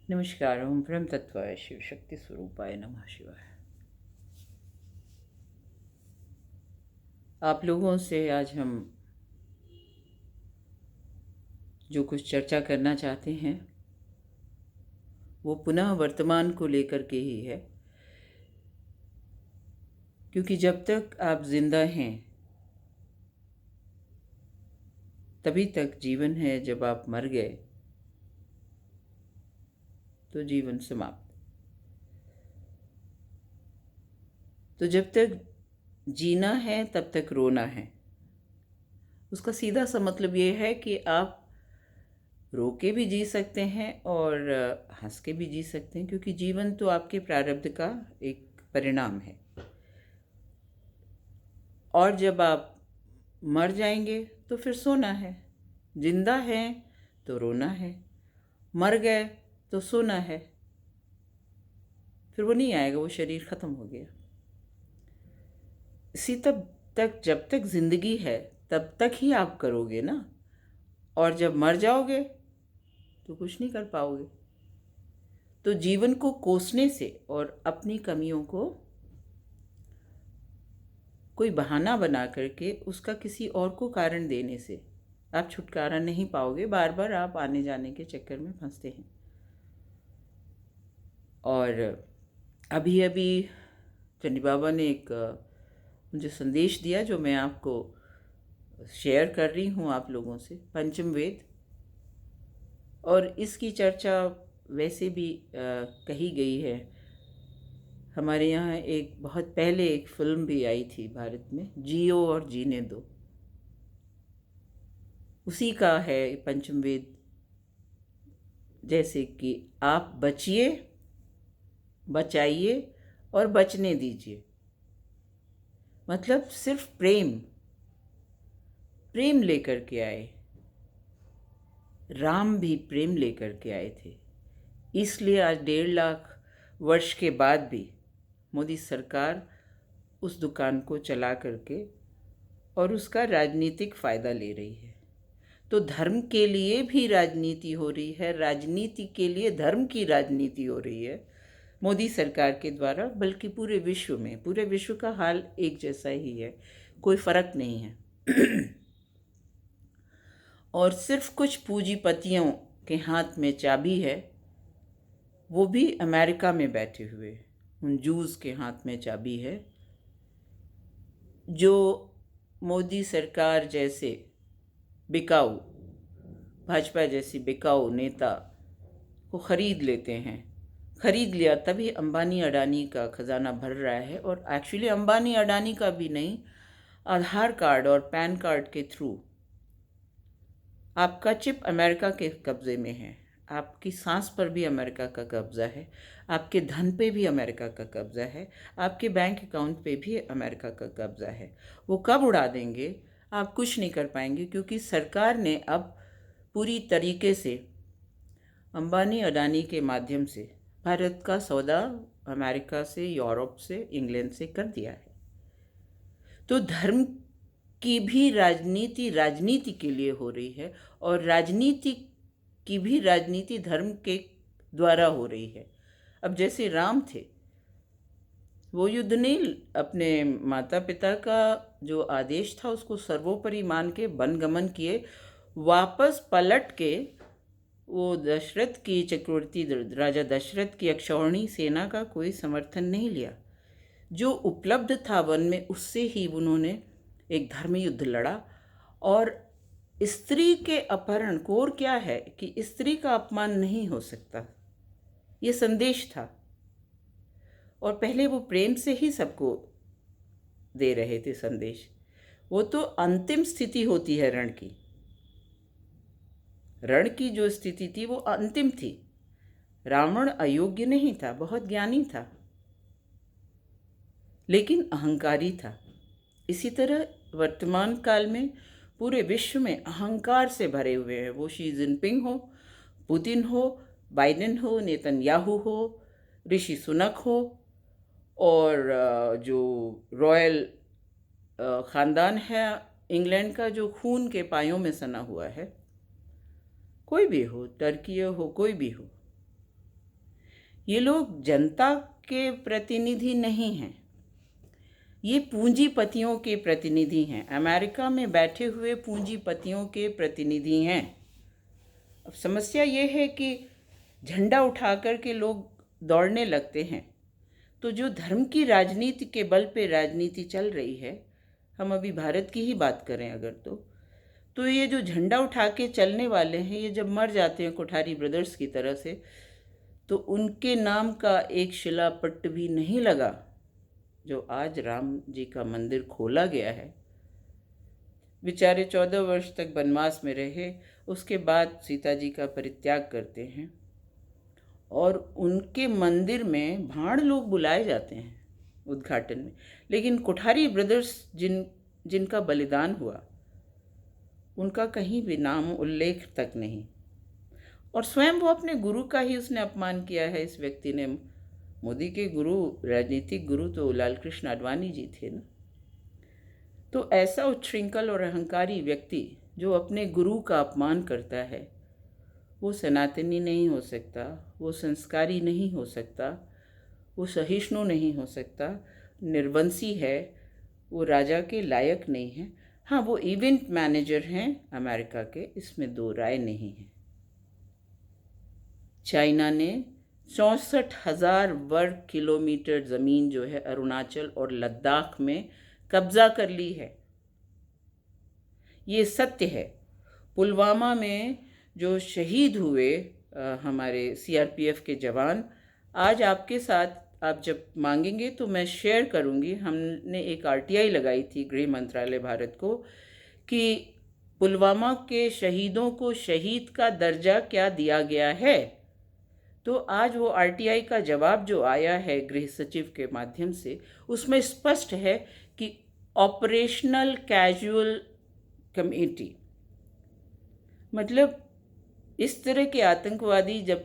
नमस्कार। ओम ब्रह्म तत्वाय शिव शक्ति स्वरूपाय नमः शिवाय। आप लोगों से आज हम जो कुछ चर्चा करना चाहते हैं वो पुनः वर्तमान को लेकर के ही है, क्योंकि जब तक आप जिंदा हैं तभी तक जीवन है। जब आप मर गए तो जीवन समाप्त। तो जब तक जीना है तब तक रोना है। उसका सीधा सा मतलब ये है कि आप रो के भी जी सकते हैं और हंस के भी जी सकते हैं, क्योंकि जीवन तो आपके प्रारब्ध का एक परिणाम है। और जब आप मर जाएंगे तो फिर सोना है। जिंदा है तो रोना है, मर गए तो सोना है। फिर वो नहीं आएगा, वो शरीर खत्म हो गया। इसी तब तक जब तक जिंदगी है तब तक ही आप करोगे ना। और जब मर जाओगे तो कुछ नहीं कर पाओगे। तो जीवन को कोसने से और अपनी कमियों को कोई बहाना बना करके उसका किसी और को कारण देने से आप छुटकारा नहीं पाओगे। बार बार आप आने जाने के चक्कर में फंसते हैं। और अभी अभी चंडी बाबा ने एक मुझे संदेश दिया जो मैं आपको शेयर कर रही हूँ आप लोगों से, पंचम वेद। और इसकी चर्चा वैसे भी कही गई है। हमारे यहाँ एक बहुत पहले एक फिल्म भी आई थी भारत में, जियो और जीने दो। उसी का है पंचम वेद। जैसे कि आप बचिए, बचाइए और बचने दीजिए। मतलब सिर्फ प्रेम प्रेम लेकर के आए। राम भी प्रेम लेकर के आए थे। इसलिए आज 1.5 लाख वर्ष के बाद भी मोदी सरकार उस दुकान को चला करके और उसका राजनीतिक फ़ायदा ले रही है। तो धर्म के लिए भी राजनीति हो रही है, राजनीति के लिए धर्म की राजनीति हो रही है मोदी सरकार के द्वारा। बल्कि पूरे विश्व में, पूरे विश्व का हाल एक जैसा ही है, कोई फ़र्क नहीं है। और सिर्फ कुछ पूंजीपतियों के हाथ में चाबी है, वो भी अमेरिका में बैठे हुए उन जूस के हाथ में चाबी है, जो मोदी सरकार जैसे बिकाऊ, भाजपा जैसी बिकाऊ नेता को खरीद लेते हैं। खरीद लिया तभी अंबानी अडानी का खजाना भर रहा है। और एक्चुअली अंबानी अडानी का भी नहीं, आधार कार्ड और पैन कार्ड के थ्रू आपका चिप अमेरिका के कब्ज़े में है। आपकी सांस पर भी अमेरिका का कब्ज़ा है, आपके धन पे भी अमेरिका का कब्ज़ा है, आपके बैंक अकाउंट पे भी अमेरिका का कब्ज़ा है। वो कब उड़ा देंगे आप कुछ नहीं कर पाएंगे, क्योंकि सरकार ने अब पूरी तरीके से अंबानी अडानी के माध्यम से भारत का सौदा अमेरिका से, यूरोप से, इंग्लैंड से कर दिया है। तो धर्म की भी राजनीति राजनीति के लिए हो रही है, और राजनीति की भी राजनीति धर्म के द्वारा हो रही है। अब जैसे राम थे, वो युद्ध नहीं, अपने माता पिता का जो आदेश था उसको सर्वोपरि मान के वनगमन किए। वापस पलट के वो दशरथ की, चक्रवर्ती राजा दशरथ की अक्षौहिणी सेना का कोई समर्थन नहीं लिया। जो उपलब्ध था वन में उससे ही उन्होंने एक धर्म युद्ध लड़ा। और स्त्री के अपहरण को, और क्या है कि स्त्री का अपमान नहीं हो सकता, ये संदेश था। और पहले वो प्रेम से ही सबको दे रहे थे संदेश। वो तो अंतिम स्थिति होती है रण की। रण की जो स्थिति थी वो अंतिम थी। रावण अयोग्य नहीं था, बहुत ज्ञानी था, लेकिन अहंकारी था। इसी तरह वर्तमान काल में पूरे विश्व में अहंकार से भरे हुए हैं। वो शी जिनपिंग हो, पुतिन हो, बाइडेन हो, नेतन्याहू हो, ऋषि सुनक हो, और जो रॉयल ख़ानदान है इंग्लैंड का, जो खून के पायों में सना हुआ है, कोई भी हो, टर्की हो, कोई भी हो, ये लोग जनता के प्रतिनिधि नहीं हैं, ये पूंजीपतियों के प्रतिनिधि हैं, अमेरिका में बैठे हुए पूंजीपतियों के प्रतिनिधि हैं। अब समस्या ये है कि झंडा उठा कर के लोग दौड़ने लगते हैं, तो जो धर्म की राजनीति के बल पे राजनीति चल रही है, हम अभी भारत की ही बात करें अगर, तो ये जो झंडा उठा के चलने वाले हैं, ये जब मर जाते हैं कोठारी ब्रदर्स की तरह से, तो उनके नाम का एक शिलापट्ट भी नहीं लगा। जो आज राम जी का मंदिर खोला गया है, बेचारे 14 वर्ष तक वनवास में रहे, उसके बाद सीता जी का परित्याग करते हैं और उनके मंदिर में भाड़ लोग बुलाए जाते हैं उद्घाटन में, लेकिन कोठारी ब्रदर्स जिनका बलिदान हुआ, उनका कहीं भी नाम उल्लेख तक नहीं। और स्वयं वो अपने गुरु का ही उसने अपमान किया है इस व्यक्ति ने। मोदी के गुरु, राजनीतिक गुरु तो लाल कृष्ण आडवाणी जी थे ना। तो ऐसा उच्छृंखल और अहंकारी व्यक्ति जो अपने गुरु का अपमान करता है, वो सनातनी नहीं हो सकता, वो संस्कारी नहीं हो सकता, वो सहिष्णु नहीं हो सकता, निर्वंशी है, वो राजा के लायक नहीं है। हाँ, वो इवेंट मैनेजर हैं अमेरिका के, इसमें दो राय नहीं है। चाइना ने 64,000 वर्ग किलोमीटर ज़मीन जो है अरुणाचल और लद्दाख में कब्जा कर ली है। ये सत्य है। पुलवामा में जो शहीद हुए हमारे सीआरपीएफ के जवान, आज आपके साथ आप जब मांगेंगे तो मैं शेयर करूंगी। हमने एक आरटीआई लगाई थी गृह मंत्रालय भारत को कि पुलवामा के शहीदों को शहीद का दर्जा क्या दिया गया है। तो आज वो आरटीआई का जवाब जो आया है गृह सचिव के माध्यम से, उसमें स्पष्ट है कि ऑपरेशनल कैजुअल कमेटी, मतलब इस तरह के आतंकवादी जब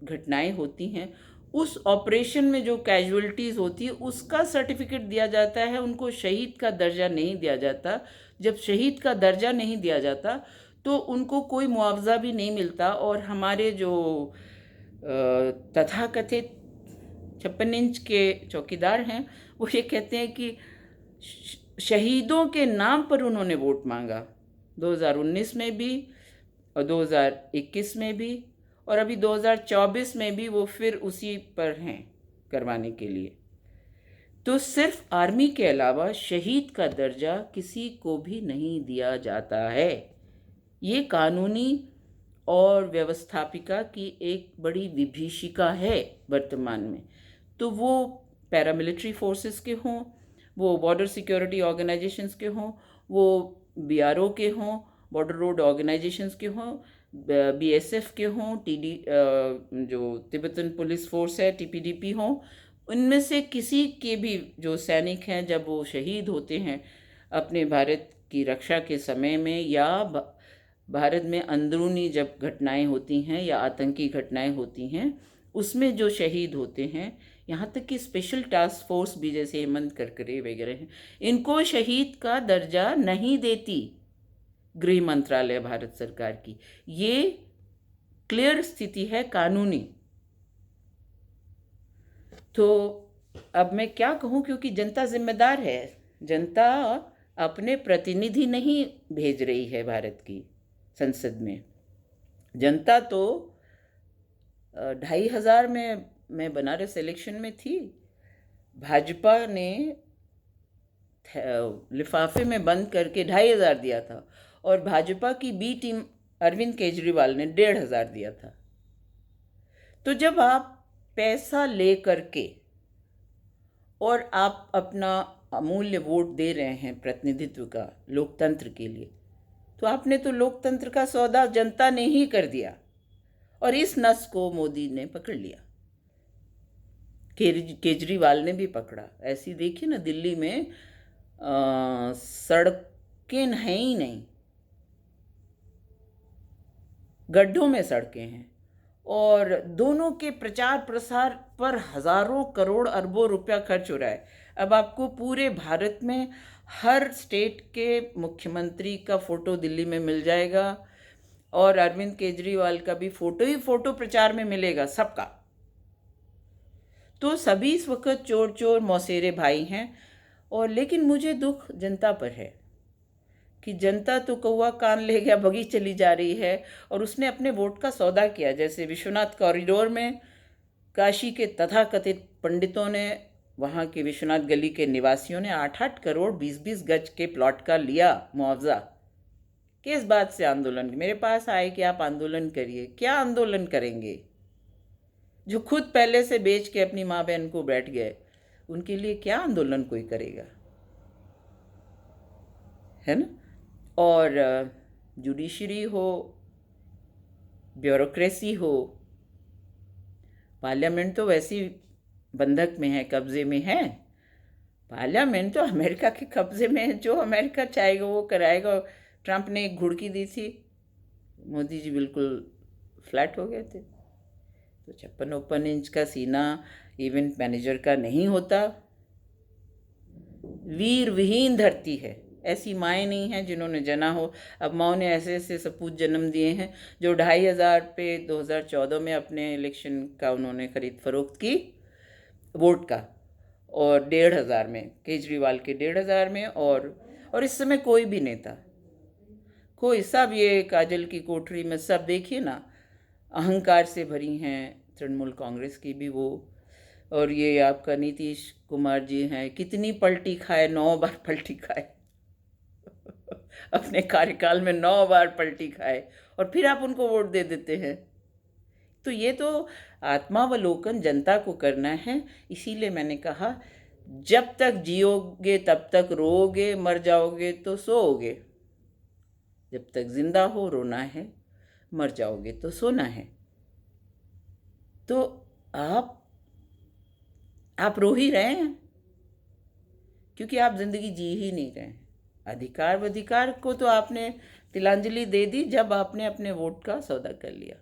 घटनाएं होती हैं, उस ऑपरेशन में जो कैजुअलिटीज़ होती है उसका सर्टिफिकेट दिया जाता है, उनको शहीद का दर्जा नहीं दिया जाता। जब शहीद का दर्जा नहीं दिया जाता तो उनको कोई मुआवजा भी नहीं मिलता। और हमारे जो तथाकथित 56 इंच के चौकीदार हैं, वो ये कहते हैं कि शहीदों के नाम पर उन्होंने वोट मांगा, 2019 में भी और 2021 में भी, और अभी 2024 में भी वो फिर उसी पर हैं करवाने के लिए। तो सिर्फ आर्मी के अलावा शहीद का दर्जा किसी को भी नहीं दिया जाता है। ये कानूनी और व्यवस्थापिका की एक बड़ी विभीषिका है वर्तमान में। तो वो पैरामिलिट्री फोर्सेस के हों, वो बॉर्डर सिक्योरिटी ऑर्गेनाइजेशंस के हों, वो बीआरओ के हों, बॉर्डर रोड ऑर्गेनाइजेशंस के हों, बीएसएफ के हों, जो तिब्बतन पुलिस फोर्स है टीपीडीपी हों, उनमें से किसी के भी जो सैनिक हैं, जब वो शहीद होते हैं अपने भारत की रक्षा के समय में, या भारत में अंदरूनी जब घटनाएं होती हैं या आतंकी घटनाएं होती हैं, उसमें जो शहीद होते हैं, यहाँ तक कि स्पेशल टास्क फोर्स भी जैसे हेमंत करकरे वगैरह हैं, इनको शहीद का दर्जा नहीं देती गृह मंत्रालय भारत सरकार की। ये क्लियर स्थिति है कानूनी। तो अब मैं क्या कहूँ, क्योंकि जनता जिम्मेदार है। जनता अपने प्रतिनिधि नहीं भेज रही है भारत की संसद में। जनता तो 2,500 में मैं बनारस इलेक्शन में थी, भाजपा ने लिफाफे में बंद करके 2,500 दिया था, और भाजपा की बी टीम अरविंद केजरीवाल ने 1,500 दिया था। तो जब आप पैसा ले करके और आप अपना अमूल्य वोट दे रहे हैं प्रतिनिधित्व का, लोकतंत्र के लिए, तो आपने तो लोकतंत्र का सौदा जनता ने ही कर दिया। और इस नस को मोदी ने पकड़ लिया, केजरीवाल ने भी पकड़ा। ऐसी देखिए ना, दिल्ली में सड़कें हैं ही नहीं, गड्ढों में सड़कें हैं, और दोनों के प्रचार प्रसार पर हजारों करोड़ अरबों रुपया खर्च हो रहा है। अब आपको पूरे भारत में हर स्टेट के मुख्यमंत्री का फोटो दिल्ली में मिल जाएगा, और अरविंद केजरीवाल का भी फोटो ही फोटो प्रचार में मिलेगा सबका। तो सभी इस वक्त चोर चोर मौसेरे भाई हैं। और लेकिन मुझे दुख जनता पर है कि जनता तो कौवा कान ले गया बगी चली जा रही है, और उसने अपने वोट का सौदा किया। जैसे विश्वनाथ कॉरिडोर में काशी के तथाकथित पंडितों ने, वहाँ के विश्वनाथ गली के निवासियों ने 8-8 करोड़ 20-20 गज के प्लॉट का लिया मुआवजा। किस बात से आंदोलन? मेरे पास आए कि आप आंदोलन करिए। क्या आंदोलन करेंगे? जो खुद पहले से बेच के अपनी माँ बहन को बैठ गए, उनके लिए क्या आंदोलन कोई करेगा? है ना? और जुडिशरी हो, ब्यूरोक्रेसी हो, पार्लियामेंट तो वैसी बंधक में है, कब्जे में है। पार्लियामेंट तो अमेरिका के कब्जे में है, जो अमेरिका चाहेगा वो कराएगा। ट्रंप ने एक घुड़की दी थी, मोदी जी बिल्कुल फ्लैट हो गए थे। तो 56-56 इंच का सीना इवेंट मैनेजर का नहीं होता। वीर विहीन धरती है, ऐसी माएँ नहीं हैं जिन्होंने जना हो। अब माओ ने ऐसे ऐसे सपूत जन्म दिए हैं जो 2,500 पे 2014 में अपने इलेक्शन का उन्होंने खरीद फरोख्त की वोट का, और 1,500 में केजरीवाल के 1,500 में। और इस समय कोई भी नेता, कोई, सब ये काजल की कोठरी में सब देखिए ना, अहंकार से भरी हैं। तृणमूल कांग्रेस की भी वो, और ये आपका नीतीश कुमार जी हैं, कितनी पलटी खाए, 9 बार पलटी खाए अपने कार्यकाल में 9 बार पलटी खाए, और फिर आप उनको वोट दे देते हैं। तो ये तो आत्मावलोकन जनता को करना है। इसीलिए मैंने कहा, जब तक जियोगे तब तक रोओगे, मर जाओगे तो सोओगे। जब तक जिंदा हो रोना है, मर जाओगे तो सोना है। तो आप रो ही रहे हैं, क्योंकि आप जिंदगी जी ही नहीं रहे हैं। अधिकार को तो आपने तिलांजलि दे दी जब आपने अपने वोट का सौदा कर लिया।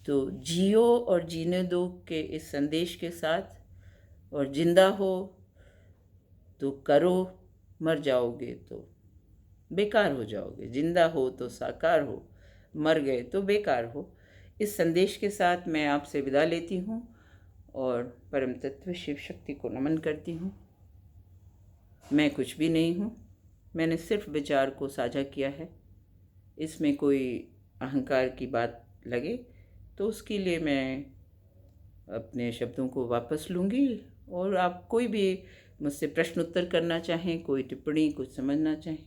तो जियो और जीने दो के इस संदेश के साथ, और जिंदा हो तो करो, मर जाओगे तो बेकार हो जाओगे। जिंदा हो तो साकार हो, मर गए तो बेकार हो। इस संदेश के साथ मैं आपसे विदा लेती हूँ और परम तत्व शिव शक्ति को नमन करती हूँ। मैं कुछ भी नहीं हूँ, मैंने सिर्फ विचार को साझा किया है। इसमें कोई अहंकार की बात लगे तो उसके लिए मैं अपने शब्दों को वापस लूँगी। और आप कोई भी मुझसे प्रश्न उत्तर करना चाहें, कोई टिप्पणी, कुछ समझना चाहें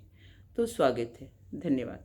तो स्वागत है। धन्यवाद।